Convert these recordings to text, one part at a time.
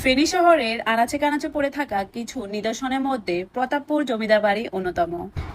ফেনী শহরের আনাচে কানাচে পড়ে থাকা কিছু নিদর্শনের মধ্যে প্রতাপপুর জমিদার বাড়ি অন্যতম।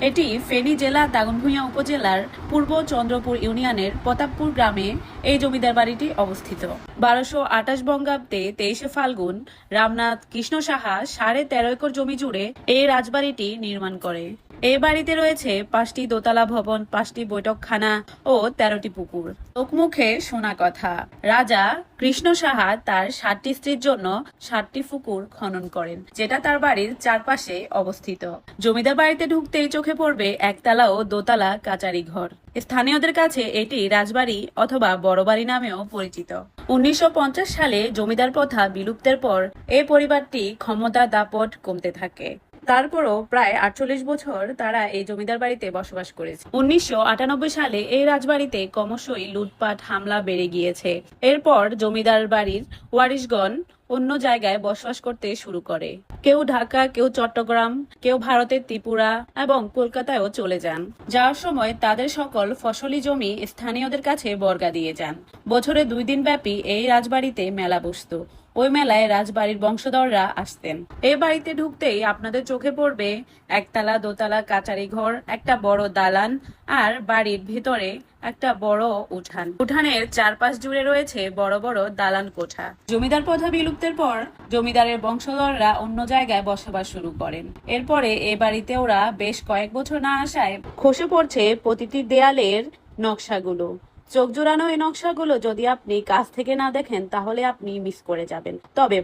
এটি ফেনী জেলা দাগনভূঞা উপজেলার পূর্ব চন্দ্রপুর ইউনিয়নের প্রতাপপুর গ্রামে এই জমিদার বাড়িটি অবস্থিত। 1228 বঙ্গাব্দে 23শে ফাল্গুন রামনাথ কৃষ্ণ সাহা 13.5 একর জমি জুড়ে এই রাজবাড়িটি নির্মাণ করে। এই বাড়িতে রয়েছে 5টি দোতলা ভবন, 5টি বৈঠকখানা ও 13টি পুকুর। লোকমুখে শোনা কথা, রাজা কৃষ্ণ সাহা তার 7টি স্ত্রীর জন্য 7টি পুকুর খনন করেন, যেটা তার বাড়ির চারপাশে অবস্থিত। জমিদার বাড়িতে ঢুকতেই চোখে পড়বে একতলা ও দোতলা কাচারি ঘর। স্থানীয়দের কাছে এটি রাজবাড়ি অথবা বড় বাড়ি নামেও পরিচিত। 1950 সালে জমিদার প্রথা বিলুপ্তের পর এই পরিবারটি ক্ষমতা দাপট কমতে থাকে। তারপরও প্রায় 48 বছর তারা এই জমিদার বাড়িতে বসবাস করেছে। 1998 সালে এই রাজবাড়িতে ক্রমশই লুটপাট হামলা বেড়ে গিয়েছে। এরপর জমিদার বাড়ির ওয়ারিশগণ অন্য জায়গায় বসবাস করতে শুরু করে। কেউ ঢাকা, কেউ চট্টগ্রাম, কেউ ভারতের ত্রিপুরা এবং কলকাতায়ও চলে যান। যাওয়ার সময় তাদের সকল ফসলি জমি স্থানীয়দের কাছে বর্গা দিয়ে যান। বছরে 2 দিন ব্যাপী এই রাজবাড়িতে মেলা বসতো। ওই মেলায় রাজবাড়ির বংশধররা আসতেন। এই বাড়িতে ঢুকতেই আপনাদের চোখে পড়বে একতলা দোতলা কাচারি ঘর, একটা বড় দালান আর বাড়ির ভিতরে একটা বড় উঠান। উঠানের চারপাশ জুড়ে রয়েছে বড় বড় দালান কোঠা। জমিদার প্রথা বিলুপ্তের পর জমিদারের বংশধররা অন্য জায়গায় বসবাস শুরু করেন। এরপরে এ বাড়িতে ওরা বেশ কয়েক বছর না আসায় খসে পড়ছে প্রতিটি দেয়ালের নকশাগুলো। চোখ জোড়ানো এই নকশাগুলো যদি আপনি কাছ থেকে না দেখেন তাহলে আপনি মিস করে যাবেন। তবে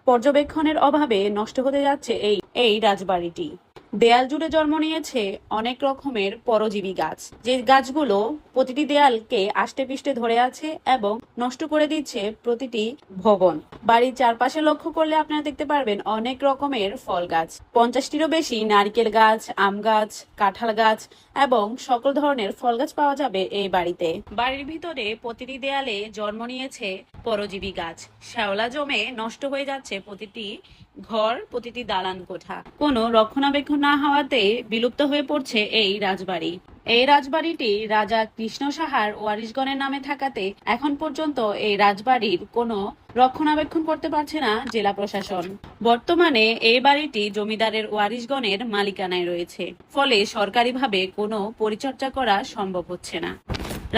পর্যবেক্ষণের অভাবে নষ্ট হতে যাচ্ছে এই রাজবাড়িটি। দেয়াল জুড়ে জন্ম নিয়েছে অনেক রকমের পরজীবী গাছ, যে গাছগুলো প্রতিটি দেয়ালকে আষ্টে পিষ্টে ধরে আছে এবং নষ্ট করে দিচ্ছে প্রতিটি ভবন। বাড়ির চারপাশে লক্ষ্য করলে আপনারা দেখতে পারবেন অনেক রকমের ফল গাছ, 50টিরও বেশি নারকেল গাছ, আম গাছ, কাঁঠাল গাছ এবং সকল ধরনের ফল গাছ পাওয়া যাবে এই বাড়িতে। বাড়ির ভিতরে প্রতিটি দেয়ালে জন্ম নিয়েছে পরজীবী গাছ। শ্যাওলা জমে নষ্ট হয়ে যাচ্ছে প্রতিটি ঘর, প্রতিটি দালান কোঠা। কোনো রক্ষণাবেক্ষণ না হওয়াতে বিলুপ্ত হয়ে পড়ছে এই রাজবাড়ি। এই রাজবাড়িটি রাজা কৃষ্ণ সাহার ওয়ারিশগণের নামে থাকাতে এখন পর্যন্ত এই রাজবাড়ির কোনো রক্ষণাবেক্ষণ করতে পারছে না জেলা প্রশাসন। বর্তমানে এই বাড়িটি জমিদারের ওয়ারিশগণের মালিকানায় রয়েছে, ফলে সরকারিভাবে কোনো পরিচর্যা করা সম্ভব হচ্ছে না।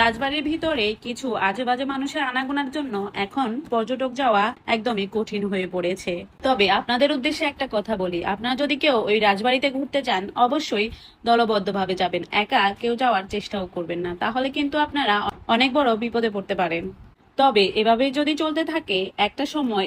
রাজবাড়ির ভিতরে কিছু আজে বাজে মানুষের আনাগোনার জন্য এখন পর্যটক যাওয়া একদমই কঠিন হয়ে পড়েছে। তবে আপনাদের উদ্দেশ্যে একটা কথা বলি, আপনারা যদি কেউ ওই রাজবাড়িতে ঘুরতে চান অবশ্যই দলবদ্ধভাবে যাবেন, একা কেউ যাওয়ার চেষ্টাও করবেন না, তাহলে কিন্তু আপনারা অনেক বড় বিপদে পড়তে পারেন। তবে এভাবে যদি চলতে থাকে একটা সময়